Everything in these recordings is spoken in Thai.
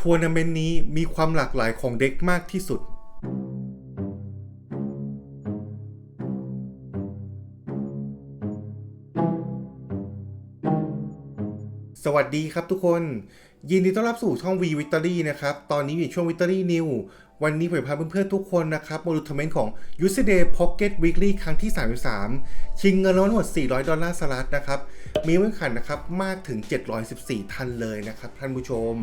ทัวร์นาเมนต์นี้มีความหลากหลายของเด็กมากที่สุดสวัสดีครับทุกคนยินดีต้อนรับสู่ช่อง V Victory นะครับตอนนี้อยู่ช่วง Victory New วันนี้ผมพาเพื่อนๆทุกคนนะครับมาดูทัวร์นาเมนต์ของ UCD Pocket Weekly ครั้งที่33ชิงเงินรางวัลทั้งหมด$400สหรัฐนะครับมีผู้แข่งขันนะครับมากถึง714ท่านเลยนะครับท่านผู้ชม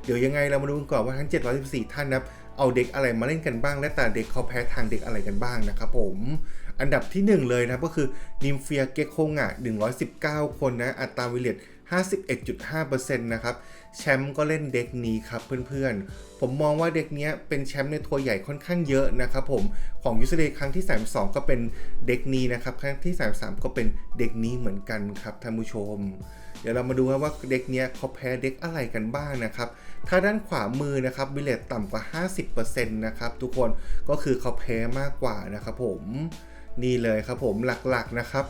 เดี๋ยวยังไงเรามาดูกันก่อนว่าทั้ง714ท่านนะครับเอาเด็กอะไรมาเล่นกันบ้างและแต่เด็กเขาแพ้ทางเด็กอะไรกันบ้างนะครับผมอันดับที่1เลยนะก็คือนิมเฟียเก็กโคงะ119คนนะอัตราวิลเลต51.5% นะครับแชมป์ก็เล่นเด็กนี้ครับเพื่อนๆผมมองว่าเด็กนี้เป็นแชมป์ในทัวร์ใหญ่ค่อนข้างเยอะนะครับผมของยูสเดย์ครั้งที่32ก็เป็นเด็กนี้นะครับครั้งที่33ก็เป็นเด็กนี้เหมือนกันครับท่านผู้ชมเดี๋ยวเรามาดูว่าเด็กนี้เขาแพ้เด็กอะไรกันบ้างนะครับถ้าด้านขวามือนะครับวิลเลตต่ำกว่า 50% นะครับทุกคนก็คือเขาแพ้มากกว่านะครับผมนี่เลยครับผมหลักๆนะครับ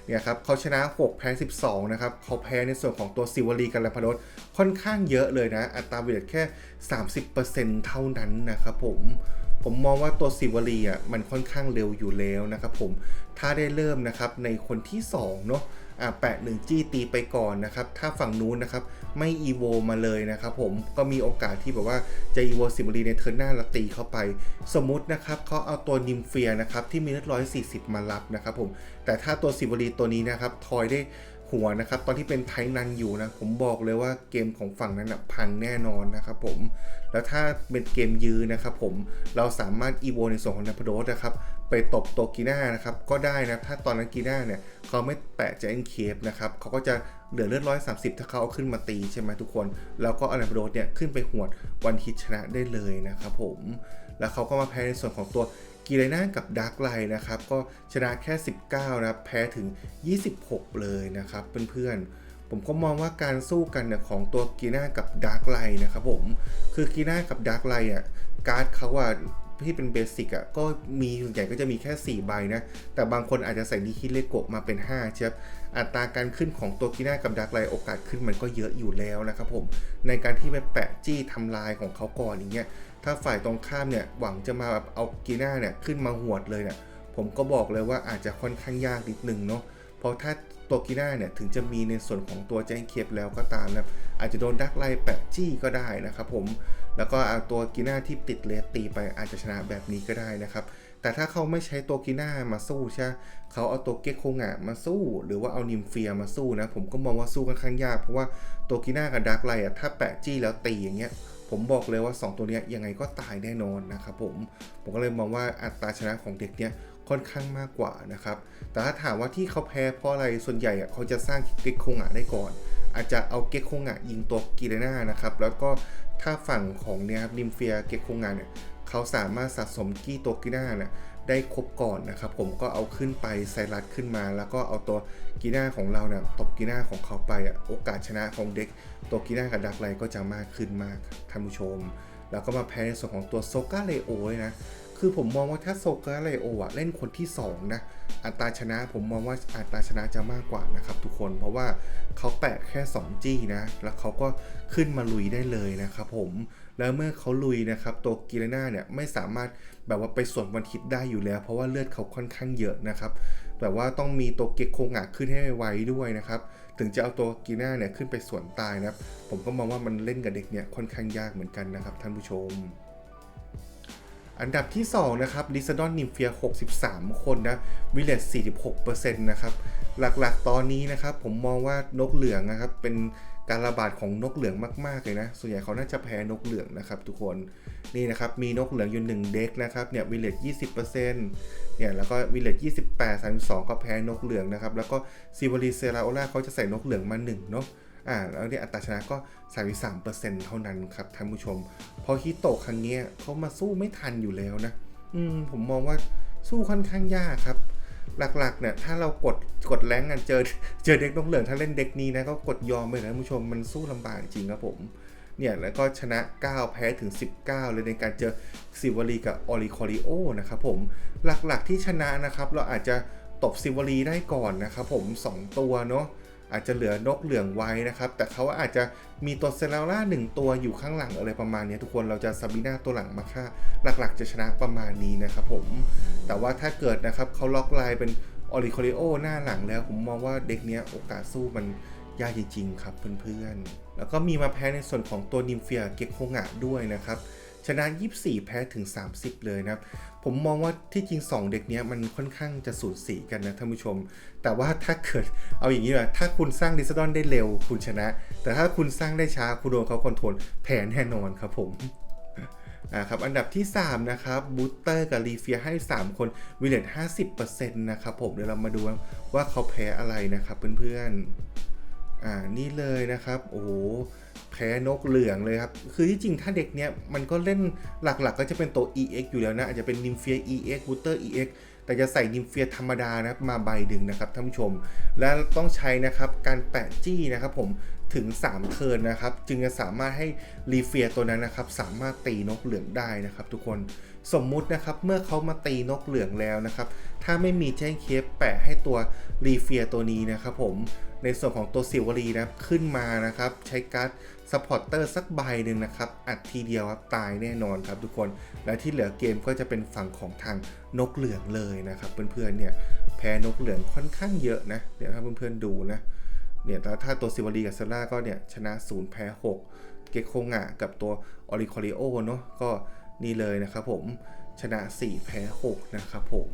เนี่ยครับเขาชนะ6แพ้12นะครับเขาแพ้ในส่วนของตัวซิวลีกัลพดค่อนข้างเยอะเลยนะอัตราวิลเลตแค่ 30% เท่านั้นนะครับผมมองว่าตัวซิวลีมันค่อนข้างเร็วอยู่แล้วนะครับผมถ้าได้เริ่มนะครับในคนที่2เนาะแปะ1จี้ตีไปก่อนนะครับถ้าฝั่งนู้นนะครับไม่อีโวมาเลยนะครับผมก็มีโอกาสที่แบบว่าจะอีโวซิวลีในเทิร์นหน้าแล้วตีเข้าไปสมมุตินะครับเขาเอาตัวนิมเฟียนะครับที่มีเลือด140มารับนะครับผมแต่ถ้าตัวซิวลีตัวนี้นะครับทอยได้หัวนะครับตอนที่เป็นไทนันอยู่นะผมบอกเลยว่าเกมของฝั่งนั้นพังแน่นอนนะครับผมแล้วถ้าเป็นเกมยื้อนะครับผมเราสามารถอีโวในส่วนของนาพโดสนะครับไปตบโตกีน่านะครับก็ได้นะถ้าตอนนั้นกีน่าเนี่ยเขาไม่แปะเจนเคฟนะครับเขาก็จะเหลือเลือด130ถ้าเขาเอาขึ้นมาตีใช่ไหมทุกคนแล้วก็นาพโดสเนี่ยขึ้นไปหวดวันฮิตชนะได้เลยนะครับผมแล้วเขาก็มาแพ้ในส่วนของตัวกีเรน่ากับดาร์กไลน์นะครับก็ชนะแค่19นะครับแพ้ถึง26เลยนะครับเพื่อนๆผมก็มองว่าการสู้กันเนี่ยของตัวกีน่ากับดาร์กไลน์นะครับผมคือกีน่ากับดาร์กไลน์การ์ดเขาที่เป็นเบสิกก็มีส่วนใหญ่ก็จะมีแค่4ใบนะแต่บางคนอาจจะใส่นิคิเลโกะมาเป็น5ใช่ไหมอัตราการขึ้นของตัวกีน่ากับดาร์กไลน์โอกาสขึ้นมันก็เยอะอยู่แล้วนะครับผมในการที่ไปแปะจี้ทำลายของเขาก่อนอย่างเงี้ยถ้าฝ่ายตรงข้ามเนี่ยหวังจะมาแบบเอากีน่าเนี่ยขึ้นมาหวดเลยเนี่ยผมก็บอกเลยว่าอาจจะค่อนข้างยากนิดนึงเนาะเพราะถ้าตัวกีน่าเนี่ยถึงจะมีในส่วนของตัวแจ้งเคปแล้วก็ตามนะอาจจะโดนดักไล่แปะจี้ก็ได้นะครับผมแล้วก็เอาตัวกีน่าที่ติดเลสตีไปอาจจะชนะแบบนี้ก็ได้นะครับแต่ถ้าเขาไม่ใช้ตัวกีน่ามาสู้ใช่เขาเอาตัวเก็กโคงะมาสู้หรือว่าเอานิมเฟียมาสู้นะผมก็มองว่าสู้ค่อนข้างยากเพราะว่าตัวกีน่ากับดักไล่ถ้าแปะจี้แล้วตีอย่างเงี้ยผมบอกเลยว่า2ตัวนี้ยังไงก็ตายแน่นอนนะครับผมก็เลยมองว่าอัตราชนะของเด็กเนี้ยค่อนข้างมากกว่านะครับแต่ถ้าถามว่าที่เขาแพ้เพราะอะไรส่วนใหญ่เขาจะสร้างเก็กโคงะได้ก่อนอาจจะเอาเก็กโคงะยิงตัวกีเรน่านะครับแล้วก็ถ้าฝั่งของเนี่ยครับนิมเฟียเก็กโคงะเนี่ยเขาสามารถสะสมกี้ตัวกีน่าเนี่ยได้ครบก่อนนะครับผมก็เอาขึ้นไปไซรัสขึ้นมาแล้วก็เอาตัวกีน่าของเราเนี่ยตบกีน่าของเขาไปโอกาสชนะของเด็กตัวกีน่ากับดักไลก็จะมากขึ้นมากท่านผู้ชมแล้วก็มาแพ้ในส่วนของตัวโซกาเลโอเลยนะคือผมมองว่าถ้าโซกาเลโอเล่นคนที่2นะอัตราชนะผมมองว่าอัตราชนะจะมากกว่านะครับทุกคนเพราะว่าเขาแปะแค่2จี้นะแล้วเขาก็ขึ้นมาลุยได้เลยนะครับผมแล้วเมื่อเขาลุยนะครับตัวกิเรน่าเนี่ยไม่สามารถแบบว่าไปสวนวันฮิตได้อยู่แล้วเพราะว่าเลือดเขาค่อนข้างเยอะนะครับแบบว่าต้องมีตัวเก็กโคงะขึ้นให้ไวด้วยนะครับถึงจะเอาตัวกีน่าเนี่ยขึ้นไปสวนตายนะครับผมก็มองว่ามันเล่นกับเด็กเนี่ยค่อนข้างยากเหมือนกันนะครับท่านผู้ชมอันดับที่2นะครับลิซาดอนนิมเฟีย63คนนะวิลเลจ 46% นะครับหลักๆตอนนี้นะครับผมมองว่านกเหลืองนะครับเป็นการระบาดของนกเหลืองมากๆเลยนะส่วนใหญ่เขาน่าจะแพ้นกเหลืองนะครับทุกคนนี่นะครับมีนกเหลืองอยู่1เด็กนะครับเนี่ยวิลเลจ 20% เนี่ยแล้วก็วิลเลจ 28 32ก็แพ้นกเหลืองนะครับแล้วก็ซิวารีเซราโอล่าเขาจะใส่นกเหลืองมา1เนาะแล้วเนี่ยอัตราชนะก็ 33% เท่านั้นครับท่านผู้ชมพอฮิโตะครั้งนี้เขามาสู้ไม่ทันอยู่แล้วนะผมมองว่าสู้ค่อนข้างยากครับหลักๆเนี่ยถ้าเรากดแรงกันเจอเด็กนกเหลืองถ้าเล่นเด็กนี้นะก็กดยอมไปนะท่านผู้ชมมันสู้ลำบากจริงครับผมเนี่ยแล้วก็ชนะ9แพ้ถึง19เลยในการเจอซิวารีกับออริคอริโอนะครับผมหลักๆที่ชนะนะครับเราอาจจะตบซิวารีได้ก่อนนะครับผม2ตัวเนาะ อาจจะเหลือนกเหลืองไว้นะครับแต่เขาอาจจะมีตัวเซราล่า1ตัวอยู่ข้างหลังอะไรประมาณนี้ทุกคนเราจะซาบิน่าตัวหลังมาฆ่าหลักๆจะชนะประมาณนี้นะครับผมแต่ว่าถ้าเกิดนะครับเขาล็อกไลน์เป็นออริคอริโอหน้าหลังแล้วผมมองว่าเด็กเนี้ยโอกาสสู้มันยากจริงๆครับเพื่อนๆแล้วก็มีมาแพ้ในส่วนของตัวนิมเฟียเก็กโคงะด้วยนะครับชนะ24แพ้ถึง30เลยนะครับผมมองว่าที่จริง2เด็กนี้มันค่อนข้างจะสูสีกันนะท่านผู้ชมแต่ว่าถ้าเกิดเอาอย่างนี้เลยถ้าคุณสร้างลิซาดอนได้เร็วคุณชนะแต่ถ้าคุณสร้างได้ช้าคุณโดนเขาคอนโทรลแพ้แน่นอนครับผมครับอันดับที่3นะครับบูสเตอร์กับรีเฟียให้3คนวิลเลต 50% นะครับผมเดี๋ยวเรามาดูว่าเขาแพ้อะไรนะครับเพื่อนๆนี่เลยนะครับโอ้โหแพ้นกเหลืองเลยครับคือที่จริงถ้าเด็กเนี้ยมันก็เล่นหลักๆก็จะเป็นตัว EX อยู่แล้วนะอาจจะเป็นนิมเฟีย EX บูสเตอร์ EX แต่จะใส่นิมเฟียธรรมดานะมาใบดึงนะครับท่านผู้ชมและต้องใช้นะครับการแปะจี้นะครับผมถึง3เทิร์นนะครับจึงจะสามารถให้รีเฟียตัวนั้นนะครับสามารถตีนกเหลืองได้นะครับทุกคนสมมุตินะครับเมื่อเขามาตีนกเหลืองแล้วนะครับถ้าไม่มีแจ้งเคปแปะให้ตัวรีเฟียตัวนี้นะครับผมในส่วนของตัวซิลวารีนะขึ้นมานะครับใช้การ์ดซัพพอร์เตอร์สักใบหนึ่งนะครับอัดทีเดียวครับตายแน่นอนครับทุกคนและที่เหลือเกมก็จะเป็นฝั่งของทางนกเหลืองเลยนะครับเพื่อนๆเนี่ยแพ้นกเหลืองค่อนข้างเยอะนะเดี๋ยวถ้าเพื่อนๆดูนะเนี่ยถ้าตัวซิวารีกับเซล่าก็เนี่ยชนะ0แพ้6เกโคงะกับตัวออริคอริโอเนาะก็นี่เลยนะครับผมชนะ4แพ้6นะครับผม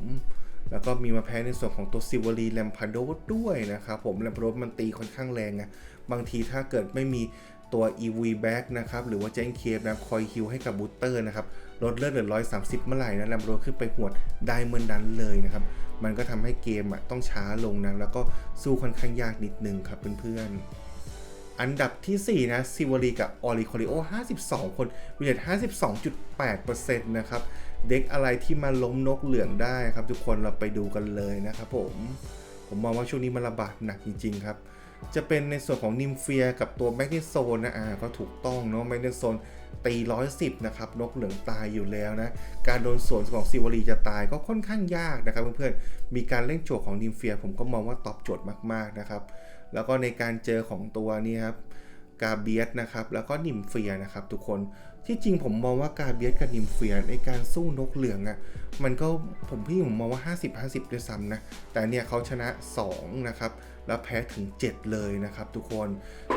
แล้วก็มีมาแพ้ในส่วนของตัวซิวารีแลมพาโดด้วยนะครับผมแลมพาโดมันตีค่อนข้างแรงนะบางทีถ้าเกิดไม่มีตัว EV Back นะครับหรือว่าแจ้งเคปนะคอยฮิลให้กับบูสเตอร์นะครับลดเลือดเหลือ130เมื่อไหร่นะแลมพาโดขึ้นไปหวดได้เมื่อนั้นเลยนะครับมันก็ทำให้เกมต้องช้าลงนะแล้วก็สู้ค่อนข้างยากนิดนึงครับเพื่อนๆอันดับที่4นะซิวารีกับออริคอริโอ52คนวิลเลต 52.8% นะครับเด็กอะไรที่มาล้มนกเหลืองได้ครับทุกคนเราไปดูกันเลยนะครับผมมองว่าช่วงนี้มันระบาดหนักจริงๆครับจะเป็นในส่วนของนิมเฟียกับตัวแมกนีโซนนะก็ถูกต้องเนาะแมกนีโซนตี110นะครับนกเหลืองตายอยู่แล้วนะการโดนสวนของซิวารีจะตายก็ค่อนข้างยากนะครับเพื่อนๆมีการเล่นโจทย์ของนิมเฟียผมก็มองว่าตอบโจทย์มากๆนะครับแล้วก็ในการเจอของตัวนี้ครับกาเบียสนะครับแล้วก็นิมเฟียนะครับทุกคนที่จริงผมมองว่ากาเบียสกับนิมเฟียในการสู้นกเหลืองมันก็ผมมองว่า50-50ด้วยซ้ำนะแต่เนี่ยเขาชนะ2นะครับแล้วแพ้ถึง7เลยนะครับทุกคน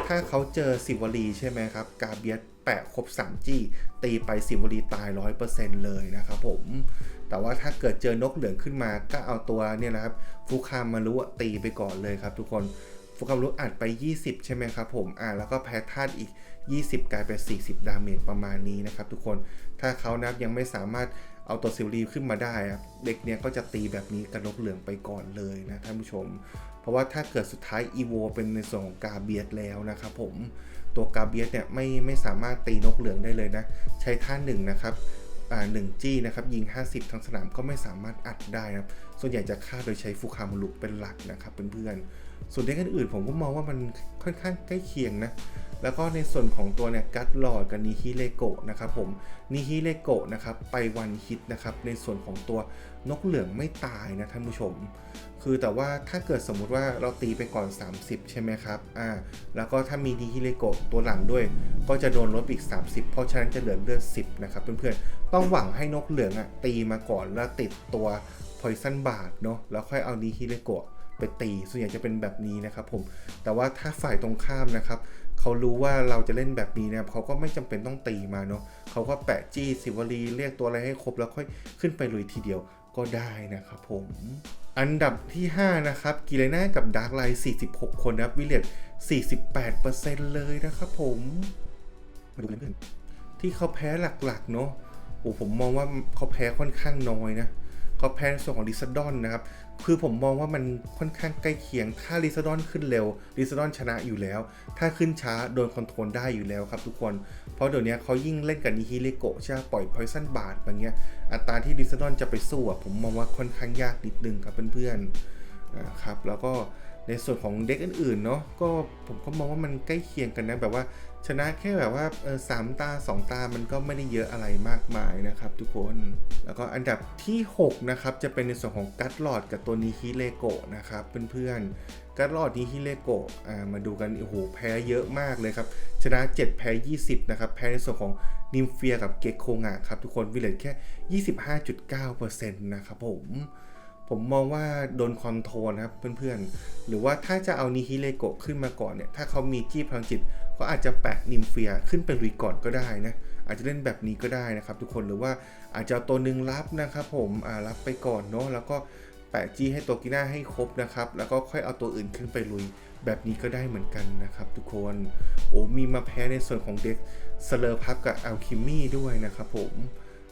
ถ้าเขาเจอซิวารีใช่ไหมครับกาเบียสแปะครบ3จี้ตีไปซิวารีตาย 100% เลยนะครับผมแต่ว่าถ้าเกิดเจอนกเหลืองขึ้นมาก็เอาตัวเนี่ยนะครับฟุคามารุตีไปก่อนเลยครับทุกคนฟุคามารุอัดไป20ใช่ไหมครับผมแล้วก็แพ้ธาตุอีก20กลายเป็น40ดาเมจประมาณนี้นะครับทุกคนถ้าเขานับยังไม่สามารถเอาตัวซิลลีขึ้นมาได้เด็กเนี้ยก็จะตีแบบนี้กับนกเหลืองไปก่อนเลยนะท่านผู้ชมเพราะว่าถ้าเกิดสุดท้ายอีโวเป็นในส่วนของกาเบียสแล้วนะครับผมตัวกาเบียสเนี่ยไม่สามารถตีนกเหลืองได้เลยนะใช้ท่า1นะครับ1จี้นะครับยิง50ทั้งสนามก็ไม่สามารถอัดได้นะส่วนใหญ่จะฆ่าโดยใช้ฟุคามารุเป็นหลักนะครับเพื่อนๆส่วนเด็กอื่นๆผมก็มองว่ามันค่อนข้างใกล้เคียงนะแล้วก็ในส่วนของตัวเนี่ยกัตลอดกับนิฮิเลโกะนะครับผมนิฮิเลโกะนะครับไปวันฮิตนะครับในส่วนของตัวนกเหลืองไม่ตายนะท่านผู้ชมคือแต่ว่าถ้าเกิดสมมุติว่าเราตีไปก่อน30ใช่ไหมครับแล้วก็ถ้ามีนิฮิเลโกะตัวหลังด้วยก็จะโดนลดอีก30เพราะฉะนั้นจะเหลือเลือด10นะครับเพื่อนๆต้องหวังให้นกเหลืองตีมาก่อนแล้วติดตัวพอยซันบาร์เนาะแล้วค่อยเอานิฮิเลโกะไปตีส่วนใหญ่จะเป็นแบบนี้นะครับผมแต่ว่าถ้าฝ่ายตรงข้ามนะครับเขารู้ว่าเราจะเล่นแบบนี้นะครับเขาก็ไม่จำเป็นต้องตีมาเนาะเขาก็แปะจี้ซิวารีเรียกตัวอะไรให้ครบแล้วค่อยขึ้นไปลุยทีเดียวก็ได้นะครับผมอันดับที่5นะครับกิเลน่ากับดาร์กไลท์46คนนะครับวิลเลต 48% เลยนะครับผมมาดูเพื่อนที่เขาแพ้หลักๆเนาะผมมองว่าเขาแพ้ค่อนข้างน้อยนะเขาแพ้ในส่วนของลิซาดอนนะครับคือผมมองว่ามันค่อนข้างใกล้เคียงถ้าลิซาดอนขึ้นเร็วลิซาดอนชนะอยู่แล้วถ้าขึ้นช้าโดนคอนโทรลได้อยู่แล้วครับทุกคนเพราะเดี๋ยวนี้เขายิ่งเล่นกับนิฮิเลโกะใช่ไหมปล่อยพอยซันบาร์แบบเงี้ยอัตราที่ลิซาดอนจะไปสู้ผมมองว่าค่อนข้างยากนิดนึงครับเพื่อนๆครับแล้วก็ในส่วนของเด็กอื่นๆเนาะก็ผมก็มองว่ามันใกล้เคียงกันนะแบบว่า ชนะแค่แบบว่า3 ตา 2 ตามันก็ไม่ได้เยอะอะไรมากมายนะครับทุกคนแล้วก็อันดับที่6นะครับจะเป็นในส่วนของกัตลอดกับตัวนิฮิเลโกะนะครับเพื่อนๆกัตลอดนิฮิเลโกะมาดูกันโอ้โหแพ้เยอะมากเลยครับชนะ7แพ้20นะครับแพ้ในส่วนของนิมเฟียกับเกคโคงะครับทุกคนวิลเลจแค่ 25.9% นะครับผมมองว่าโดนคอนโทรลนะครับเพื่อนๆหรือว่าถ้าจะเอานิฮิเลโกะขึ้นมาก่อนเนี่ยถ้าเขามีจี้พลังจิตก็อาจจะแปะนิมเฟียขึ้นไปลุยก่อนก็ได้นะอาจจะเล่นแบบนี้ก็ได้นะครับทุกคนหรือว่าอาจจะเอาตัวหนึ่งรับนะครับผมรับไปก่อนเนาะแล้วก็แปะจี้ให้ตัวกีน่าให้ครบนะครับแล้วก็ค่อยเอาตัวอื่นขึ้นไปลุยแบบนี้ก็ได้เหมือนกันนะครับทุกคนโอ้มีมาแพ้ในส่วนของเด็กสเลอร์พับกับอัลคิมี่ด้วยนะครับผม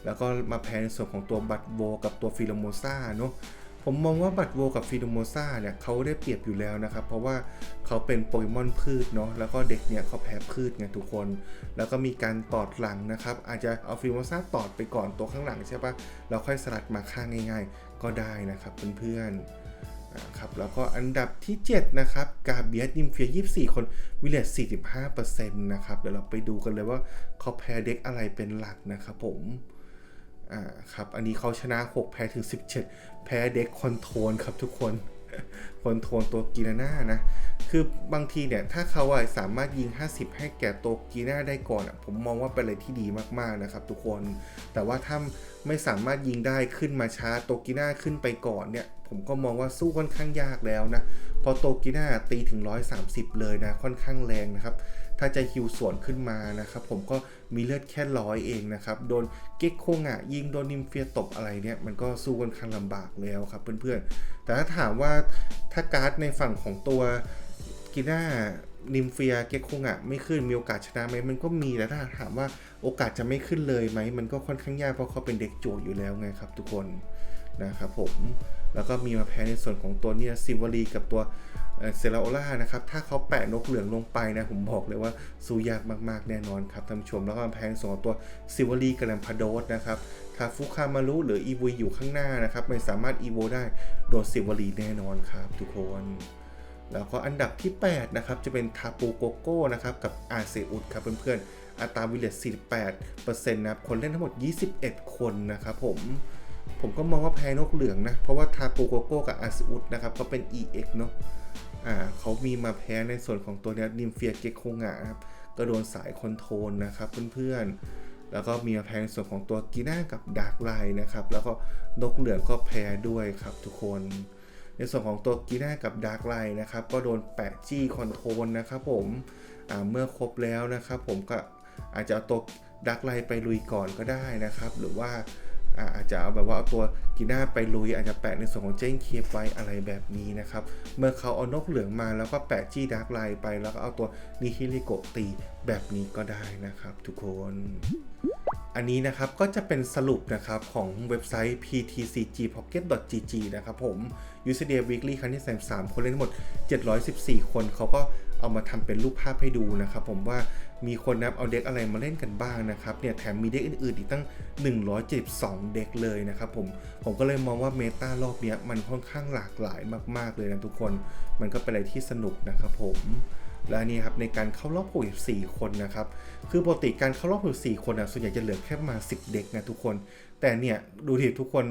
แล้วก็มาแพ้ในส่วนของตัวบัตโวกับตัวฟิโลโมซาเนาะผมมองว่าบัตโวกับฟิโลโมซาเนี่ยเขาได้เปรียบอยู่แล้วนะครับเพราะว่าเขาเป็นโปเกมอนพืชเนาะแล้วก็เด็กเนี่ยเขาแพ้พืชไงทุกคนแล้วก็มีการตอดหลังนะครับอาจจะเอาฟิโลโมซาตอดไปก่อนตัวข้างหลังใช่ปะแล้วค่อยสลัดมาข้างง่ายๆก็ได้นะครับเพื่อนๆครับแล้วก็อันดับที่7นะครับกาเบียสนิมเฟีย24 คนวิลเลจ 45% นะครับเดี๋ยวเราไปดูกันเลยว่าเขาแพ้เด็กอะไรเป็นหลักนะครับผมครับอันนี้เขาชนะ6แพ้ถึง17แพ้เด็กคอนโทรลครับทุกคนคอนโทรลตัวกีนาน่านะคือบางทีเนี่ยถ้าเขาสามารถยิง50ให้แก่ตัวกีน่าได้ก่อนผมมองว่าเป็นอะไรที่ดีมากๆนะครับทุกคนแต่ว่าถ้าไม่สามารถยิงได้ขึ้นมาช้าตัวกีน่าขึ้นไปก่อนเนี่ยผมก็มองว่าสู้ค่อนข้างยากแล้วนะพอโตกิน่าตีถึง130เลยนะค่อนข้างแรงนะครับถ้าจะฮิวสวนขึ้นมานะครับผมก็มีเลือดแค่100เองนะครับโดนเก็กโคงะยิงโดนนิมเฟียตบอะไรเนี่ยมันก็สู้ค่อนข้างลำบากแล้วครับเพื่อนๆแต่ถ้าถามว่าถ้าการ์ดในฝั่งของตัวกิน่านิมเฟียเก็กโคงะไม่ขึ้นมีโอกาสชนะไหมมันก็มีแต่ถ้าถามว่าโอกาสจะไม่ขึ้นเลยไหมมันก็ค่อนข้างยากเพราะเขาเป็นเด็กโจทย์อยู่แล้วไงครับทุกคนนะครับผมแล้วก็มีมาแพ้ในส่วนของตัวเนี้ยซิวารีกับตัวเซราโอล่านะครับถ้าเขาแปะนกเหลืองลงไปนะผมบอกเลยว่าสู้ยากมากๆแน่นอนครับท่านผู้ชมแล้วก็มาแพ้ในส่วนของตัวซิวารีกับแลมพาโดสนะครับถ้าฟุคามารุหรืออีวุยอยู่ข้างหน้านะครับไม่สามารถอีโวได้โดนซิวารีแน่นอนครับทุกคนแล้วก็อันดับที่8นะครับจะเป็นทาปูโกโก้นะครับกับอาเซอุสครับเพื่อนๆอัตราวิลเลจ 48% นะครับคนเล่นทั้งหมด21 คนนะครับผมก็มองว่าแพ้นกเหลืองนะเพราะว่าทาปูโกโก้กับอาซิอุสนะครับก็เป็น EX เนาะเขามีมาแพ้ในส่วนของตัวนี้นิมเฟียเกคโคงะครับก็โดนสายคอนโทรลนะครับเพื่อนๆแล้วก็มีมาแพ้ในส่วนของตัวกีน่ากับดาร์กไลน์นะครับแล้วก็นกเหลืองก็แพ้ด้วยครับทุกคนในส่วนของตัวกีน่ากับดาร์กไลน์นะครับก็โดนแปะจี้คอนโทรลนะครับผมเมื่อครบแล้วนะครับผมก็อาจจะเอาตัวดาร์กไลน์ไปลุยก่อนก็ได้นะครับหรือว่าอาจจะเอาแบบว่าเอาตัวกีน่าไปลุยอาจจะแปะในส่วนของเจนเคปไว้อะไรแบบนี้นะครับเมื่อเขาเอานกเหลืองมาแล้วก็แปะจี้ดาร์กไลน์ไปแล้วก็เอาตัวนิฮิริโกะตีแบบนี้ก็ได้นะครับทุกคนอันนี้นะครับก็จะเป็นสรุปนะครับของเว็บไซต์ ptcgpocket.gg นะครับผม UCDA Weekly ครั้งที่33คนเล่นทั้งหมด714คนเขาก็เอามาทำเป็นรูปภาพให้ดูนะครับผมว่ามีคนนับเอาเด็กอะไรมาเล่นกันบ้างนะครับเนี่ยแถมมีเด็กอื่นๆอีกตั้ง172เด็กเลยนะครับผมก็เลยมองว่าเมตารอบนี้มันค่อนข้างหลากหลายมากๆเลยนะทุกคนมันก็เป็นอะไรที่สนุกนะครับผมและนี่ครับในการเข้ารอบ64คนนะครับคือปกติการเข้ารอบ64คนส่วนใหญ่จะเหลือแค่มา10เด็กนะทุกคนแต่เนี่ยดูทีทุกคน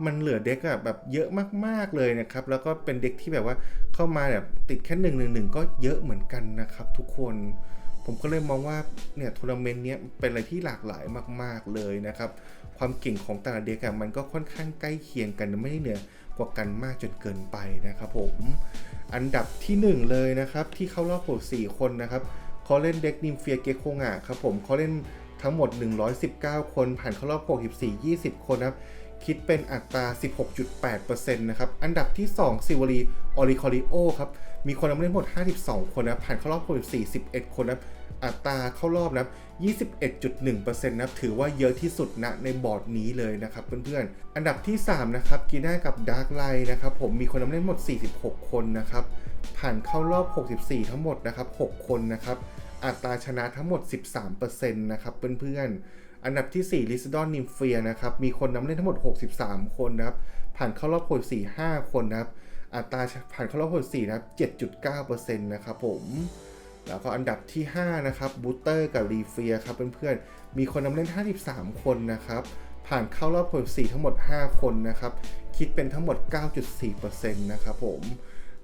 มันเหลือเด็กแบบเยอะมากๆเลยนะครับแล้วก็เป็นเด็กที่แบบว่าเข้ามาแบบติดแค่111ก็เยอะเหมือนกันนะครับทุกคนผมก็เลยมองว่าเนี่ยทัวร์นาเมนต์เนี้ยเป็นอะไรที่หลากหลายมากๆเลยนะครับความเก่งของแต่ละเด็กมันก็ค่อนข้างใกล้เคียงกันไม่ได้เหนือกว่ากันมากจนเกินไปนะครับผมอันดับที่1เลยนะครับที่เข้ารอบ4คนนะครับเขาเล่นเด็กนิมเฟียเกโคงะครับผมเขาเล่นทั้งหมด119คนผ่านเข้ารอบ64 20คนนะครับคิดเป็นอัตรา 16.8% นะครับอันดับที่2ซิวารีออริคอริโอครับมีคนเล่นหมด52คนนะผ่านเข้ารอบ64 11คนนะอัตราเข้ารอบนะ 21.1% นะถือว่าเยอะที่สุดนะในบอร์ดนี้เลยนะครับเพื่อนๆอันดับที่3นะครับกีน่ากับดาร์กไลน์นะครับผมมีคนเล่นหมด46คนนะครับผ่านเข้ารอบ64ทั้งหมดนะครับ6คนนะครับอัตราชนะทั้งหมด 13% นะครับเพื่อนๆอันดับที่4ลิซดอนนิมเฟียนะครับมีคนเล่นทั้งหมด63คนนะครับผ่านเข้ารอบ64 5คนนะครับอัตราผ่านเข้ารอบ64นะครับ 7.9% นะครับผม แล้วก็อันดับที่5นะครับบูเตอร์กับรีเฟียครับเพื่อนๆมีคนนำเล่น53คนนะครับผ่านเข้ารอบ4ทั้งหมด5คนนะครับคิดเป็นทั้งหมด 9.4% นะครับผม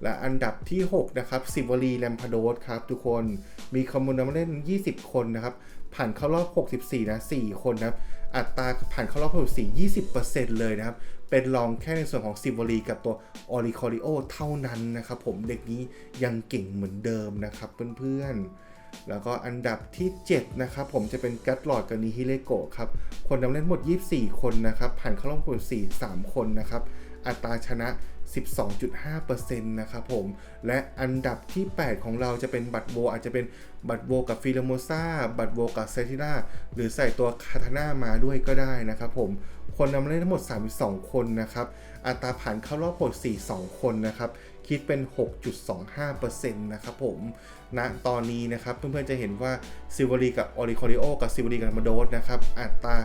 และอันดับที่6นะครับซิวลีแลมพาโดสครับทุกคนมีคนนำเล่น20คนนะครับผ่านเข้ารอบ64นะ4คนนะครับอัตราผ่านเข้ารอบ64 20% เลยนะครับเป็นรองแค่ในส่วนของซิวลีกับตัวออริคอริโอเท่านั้นนะครับผมเด็กนี้ยังเก่งเหมือนเดิมนะครับเพื่อนๆแล้วก็อันดับที่7นะครับผมจะเป็นกัตลอดกับนิฮิเลโกะครับคนนำเล่นหมด24คนนะครับผ่านเข้ารอบ64 3คนนะครับอัตราชนะ 12.5% นะครับผมและอันดับที่8ของเราจะเป็นบัตโวอาจจะเป็นบัตโวกับฟิโลโมซาบัตโวกับเซติล่าหรือใส่ตัวคาทาน่ามาด้วยก็ได้นะครับผมคนนำเล่นทั้งหมด32คนนะครับอัตราผ่านเข้ารอบ42คนนะครับคิดเป็น 6.25% นะครับผมณตอนนี้นะครับเพื่อนๆจะเห็นว่าซิวลีกับออริคอริโอกับซิวลีกับมาโดสนะครับอัตรา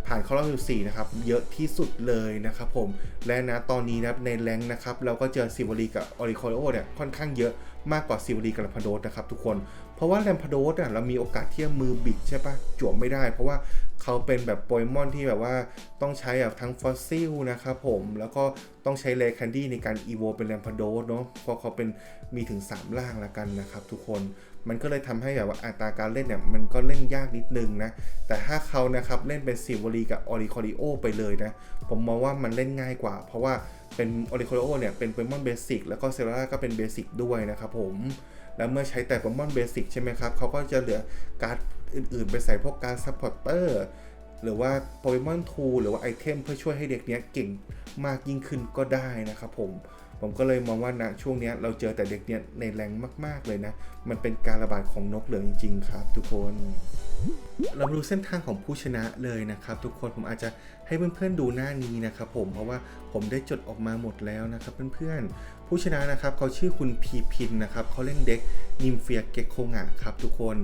ผ่านเข้ารอบ14นะครับเยอะที่สุดเลยนะครับผมและณตอนนี้นะในแรงค์นะครับเราก็เจอซิวลีกับออริคอริโอเนี่ยค่อนข้างเยอะมากกว่าซิวลีกับแลมพาโดสนะครับทุกคนเพราะว่าแลมพาโดสเรามีโอกาสที่จะมือบิดใช่ปะจั่วไม่ได้เพราะว่าเขาเป็นแบบโปเกมอนที่แบบว่าต้องใช้แบบทั้งฟอสซิลนะครับผมแล้วก็ต้องใช้เลแคนดี้ในการอีโวเป็นแลมพาโดสเนาะเพราะเขาเป็นมีถึง3ร่างละกันนะครับทุกคนมันก็เลยทำให้แบบว่าอัตราการเล่นเนี่ยมันก็เล่นยากนิดนึงนะแต่ถ้าเขานะครับเล่นเป็นซิวลีกับออริคอริโอไปเลยนะผมมองว่ามันเล่นง่ายกว่าเพราะว่าเป็นออริคอริโอเนี่ยเป็นโปเกมอนเบสิกแล้วก็เซราร่าก็เป็นเบสิกด้วยนะครับผมแล้วเมื่อใช้แต่โปเกมอนเบสิกใช่ไหมครับเขาก็จะเหลือการ์ดอื่นๆไปใส่พวกการ์ดซัพพอร์เตอร์หรือว่าโปเกมอนทูหรือว่าไอเทมเพื่อช่วยให้เด็กเนี้ยเก่งมากยิ่งขึ้นก็ได้นะครับผมก็เลยมองว่านะช่วงนี้เราเจอแต่เด็กเนี่ยในแรงมากๆเลยนะมันเป็นการระบาดของนกเหลืองจริงๆครับทุกคนเรามาดูเส้นทางของผู้ชนะเลยนะครับทุกคนผมอาจจะให้เพื่อนๆดูหน้านี้นะครับผมเพราะว่าผมได้จดออกมาหมดแล้วนะครับเพื่อนๆผู้ชนะนะครับเขาชื่อคุณพีพินนะครับเขาเล่นเด็กนิมเฟียเกโคงะครับทุกคน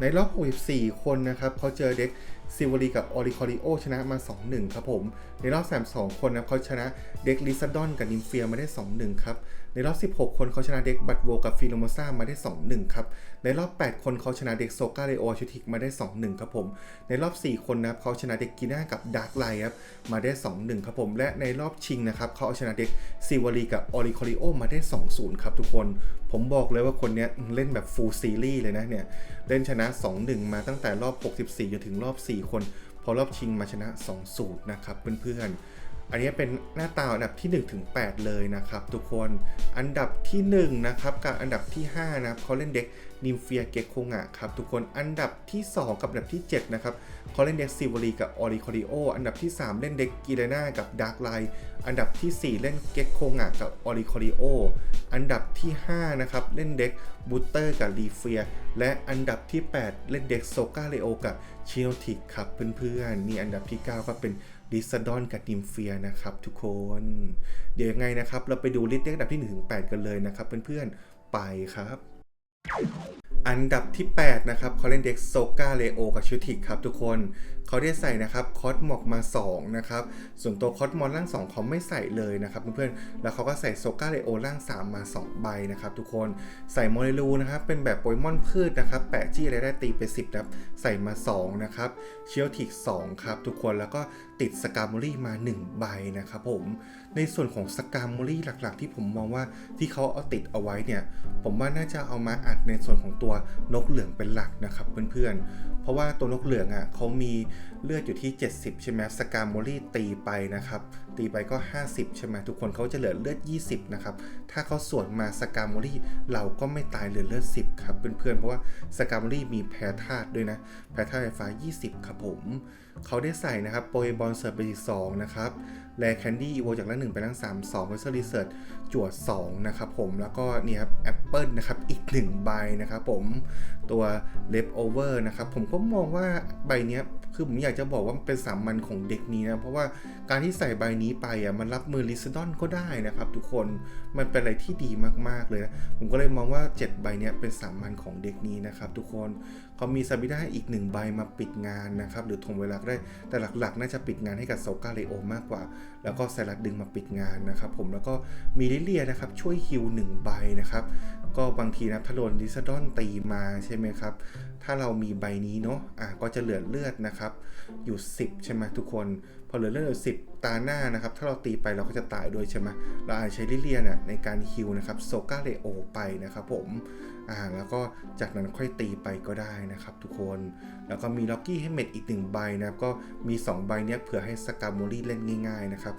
ในรอบ64คนนะครับเขาเจอเด็กซิวลีกับออริคอริโอชนะมา 2-1 ครับผมในรอบ32คนนะเขาชนะเด็กลิซาดอนกับนิมเฟียมาได้ 2-1 ครับในรอบ16คนเขาชนะเด็กบัตโวกับฟิโลโมซามาได้ 2-1 ครับในรอบ8คนเขาชนะเด็กโซกาเลโอชูติกมาได้ 2-1 ครับผมในรอบ4คนนะครับเขาชนะเด็กกิน่ากับดาร์กไลท์ครับมาได้ 2-1 ครับผมและในรอบชิงนะครับเขาเอาชนะเด็กซิวลีกับออริคอริโอมาได้ 2-0 ครับทุกคนผมบอกเลยว่าคนนี้เล่นแบบฟูลซีรีส์เลยนะเนี่ยเล่นชนะ 2-1 มาตั้งแต่รอบ64จนถึงรอบ4คนพอรอบชิงมาชนะ 2-0 นะครับเพื่อนๆอันนี้เป็นหน้าตาอันดับที่1ถึง8เลยนะครับทุกคนอันดับที่1นะครับกับอันดับที่5นะครับเขาเล่นเด็กนิมเฟียเกโคงะครับทุกคนอันดับที่2กับอันดับที่7นะครับเขาเล่นเด็กซิวลีกับออริคอริโออันดับที่3เล่นเด็กกิเรนากับดาร์กไลท์อันดับที่4เล่นเกโคงะกับออริคอริโออันดับที่5นะครับเล่นเด็กบูเตอร์กับรีเฟียและอันดับที่8เล่นเด็กโซกาเลโอกับชิโนติกครับเพื่อนๆนี่อันดับที่9ก็เป็นลิซาดอนกับนิมเฟียนะครับทุกคนเดี๋ยวยังไงนะครับเราไปดูลิสต์เด็กอันดับที่1ถึง8กันเลยนะครับเพื่อนๆไปครับอันดับที่8นะครับเขาเล่นเด็กโซกาเลโอกับชูติกครับทุกคนเขาได้ใส่นะครับคอสมอกมา2นะครับส่วนตัวคอสมอนร่าง2เขาไม่ใส่เลยนะครับเพื่อนๆแล้วเขาก็ใส่โซกาเลโอร่าง3มา2ใบนะครับทุกคนใส่โมเรลูนะครับเป็นแบบโปเกมอนพืชนะครับแปะจี้อะไรได้ตีไป10นะครับใส่มา2นะครับเชียวติก2ครับทุกคนแล้วก็ติดสกาโมรี่มา1ใบนะครับผมในส่วนของสกาโมรี่หลักๆที่ผมมองว่าที่เขาเอาติดเอาไว้เนี่ยผมว่าน่าจะเอามาอัดในส่วนของตัวนกเหลืองเป็นหลักนะครับเพื่อนๆเพราะว่าตัวนกเหลืองเขามีเลือดอยู่ที่70ใช่ไหมสกาโมรี่ตีไปนะครับตีไปก็50ใช่ไหมทุกคนเขาจะเหลือเลือด20นะครับถ้าเขาสวนมาสกาโมรี่เราก็ไม่ตายเหลือเลือด10ครับเพื่อนๆเพราะว่าสกาโมรี่มีแพ้ธาตุด้วยนะแพ้ธาตุไฟฟ้า20ครับผมเขาได้ใส่นะครับโปเกบอลเซิร์ฟไปอีก2นะครับแรแคนดี้อีโวจากร่าง1ไปร่าง3 2 Vessel Research จวด2นะครับผมแล้วก็นี่ครับแอปเปิลนะครับอีก1ใบนะครับผมตัว Leftover นะครับผมก็มองว่าใบนี้คือผมอยากจะบอกว่ามันเป็นสามัญของเด็กนี้นะเพราะว่าการที่ใส่ใบนี้ไปมันรับมือลิซดอนก็ได้นะครับทุกคนมันเป็นอะไรที่ดีมากๆเลยนะผมก็เลยมองว่า7ใบนี้เป็นสามัญของเด็กนี้นะครับทุกคนเขามีซาบิด้าอีก1ใบมาปิดงานนะครับหรือทงเวลาได้แต่หลักๆน่าจะปิดงานให้กับโซกาเลโอมากกว่าแล้วก็ไซรัสดึงมาปิดงานนะครับผมแล้วก็มีลิเลียนะครับช่วยฮิล1ใบนะครับ ก็บางทีนะถ้าโดนลิซาดอนตีมาใช่ไหมครับถ้าเรามีใบนี้เนาะก็จะเหลือเลือดนะครับอยู่10ใช่ไหมทุกคนพอเหลือเลือดอยู่10ตาหน้านะครับถ้าเราตีไปเราก็จะตายด้วยใช่ไหมเราอาจใช้ลิเลียนในการฮิลนะครับโซกาเลโอไปนะครับผมแล้วก็จากนั้นค่อยตีไปก็ได้นะครับทุกคนแล้วก็มีล็อกกี้ให้เม็ดอีก1ใบนะครับก็มี2ใบเนี้ยเผื่อให้สกาโมรี่เล่นง่ายๆนะครับ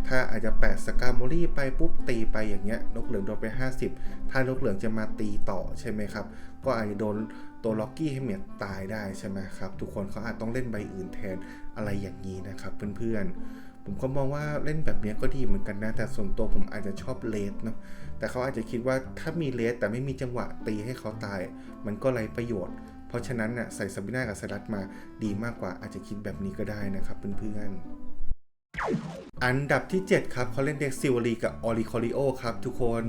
ถ้าอาจจะแปะสกาโมรี่ไปปุ๊บตีไปอย่างเงี้ยนกเหลืองโดนไป50ถ้านกเหลืองจะมาตีต่อใช่ไหมครับก็อาจจะโดนตัวล็อกกี้ให้เม็ดตายได้ใช่ไหมครับทุกคนเขาอาจต้องเล่นใบอื่นแทนอะไรอย่างนี้นะครับเพื่อนๆผมก็มองว่าเล่นแบบนี้ก็ดีเหมือนกันนะแต่ส่วนตัวผมอาจจะชอบเลสเนาะแต่เขาอาจจะคิดว่าถ้ามีเลสแต่ไม่มีจังหวะตีให้เขาตายมันก็ไร้ประโยชน์เพราะฉะนั้นน่ะใส่ซาบิน่ากับไซรัสมาดีมากกว่าอาจจะคิดแบบนี้ก็ได้นะครับเพื่อนๆอันดับที่7ครับเขาเล่นเด็กซิวลีกับออริคอริโอครับทุกคน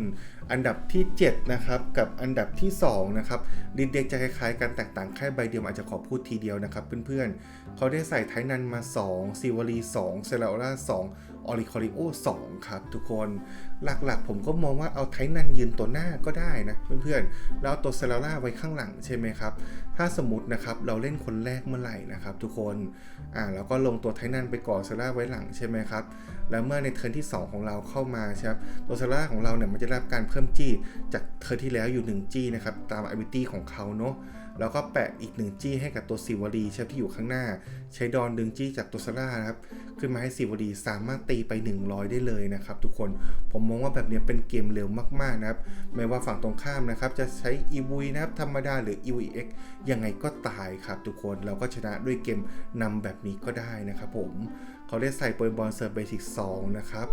อันดับที่7นะครับกับอันดับที่2นะครับลินเด็กจะคล้ายๆกันแตกต่างแค่ใบเดียวอาจจะขอพูดทีเดียวนะครับเพื่อนๆเขาได้ใส่ไทนันมา2ซิวลี2เซราโอล่า2ออริคอริโอ2ครับทุกคนหลักๆผมก็มองว่าเอาไทนันยืนตัวหน้าก็ได้นะเพื่อนๆแล้วเอาตัวเซราโอล่าไว้ข้างหลังใช่ไหมครับถ้าสมมตินะครับเราเล่นคนแรกเมื่อไหร่นะครับทุกคนแล้วก็ลงตัวไทนันไปก่อนเซราโอล่าไว้หลังใช่ไหมครับแล้วเมื่อในเทิร์นที่2ของเราเข้ามาใช่ไหมตัวเซราโอล่าของเราเนี่ยมันจะได้รับการเพิ่มจี้จากเทิร์นที่แล้วอยู่1จี้นะครับตาม ability ของเขาเนาะแล้วก็แปะอีก1จี้ให้กับตัวซิวลีใช่ที่อยู่ข้างหน้าใช้ดอนดึงจี้จากตัวซาร่าครับขึ้นมาให้ซิวลีสามารถตีไป100ได้เลยนะครับทุกคนผมมองว่าแบบนี้เป็นเกมเร็วมากๆนะครับไม่ว่าฝั่งตรงข้ามนะครับจะใช้อีวุยนะครับธรรมดาหรือ EVX ยังไงก็ตายครับทุกคนเราก็ชนะด้วยเกมนำแบบนี้ก็ได้นะครับผมเขาได้ใส่โปรบอลเซิร์ฟเบสิก2นะครับ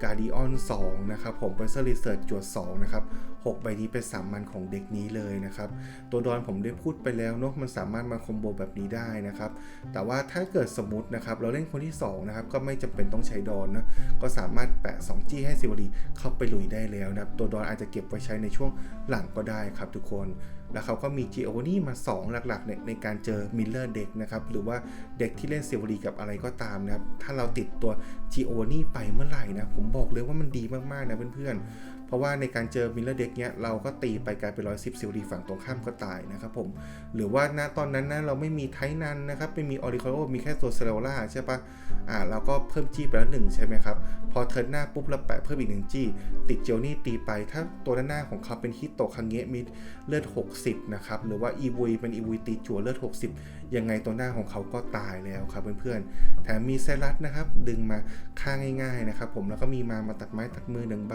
การ์ดิออน2นะครับผมเปอร์เซอร์รีเสิร์ชจวด2นะครับ6ใบนี้เป็นสามัญของเด็กนี้เลยนะครับตัวดอนผมได้พูดไปแล้วเนาะมันสามารถมาคอมโบแบบนี้ได้นะครับแต่ว่าถ้าเกิดสมมตินะครับเราเล่นคนที่2นะครับก็ไม่จำเป็นต้องใช้ดอนนะก็สามารถแปะ2จี้ให้ซิวลีเข้าไปลุยได้แล้วนะครับตัวดอนอาจจะเก็บไว้ใช้ในช่วงหลังก็ได้ครับทุกคนแล้วเขาก็มี g โอนี่มา2หลักๆในการเจอมิลเลอร์เด็กนะครับหรือว่าเด็กที่เล่นซิวลีกับอะไรก็ตามนะครับถ้าเราติดตัว g โอนี่ไปเมื่อไหร่นะผมบอกเลยว่ามันดีมากๆนะเพื่อนๆเพราะว่าในการเจอมิลเลอร์เด็กเนี้ยเราก็ตีไปกลายเป็น110ซิวลีฝั่งตรงข้ามก็ตายนะครับผมหรือว่าณตอนนั้นนะเราไม่มีไทนันนะครับไม่มีออริคอโรมีแค่ตัวเซเลล่าใช่ปะเราก็เพิ่มจี้ไปแล้ว1ใช่ไหมครับพอเทิร์นหน้าปุ๊บเราแปะเพิ่มอีก1จี้ติดเจลนี่ตีไปถ้าตัวด้านหน้าของเขาเป็นฮิตโตคังเงะมีเลือด60นะครับหรือว่าอีวุยเป็นอีวุยตีจั่วเลือด60ยังไงตัวหน้าของเขาก็ตายแล้วครับเพื่อนๆแถมมีเซรัสนะครับดึงมาฆ่าง่ายๆนะครับผมแล้วก็มีมาตัดไม้ตัดมือ1ใบ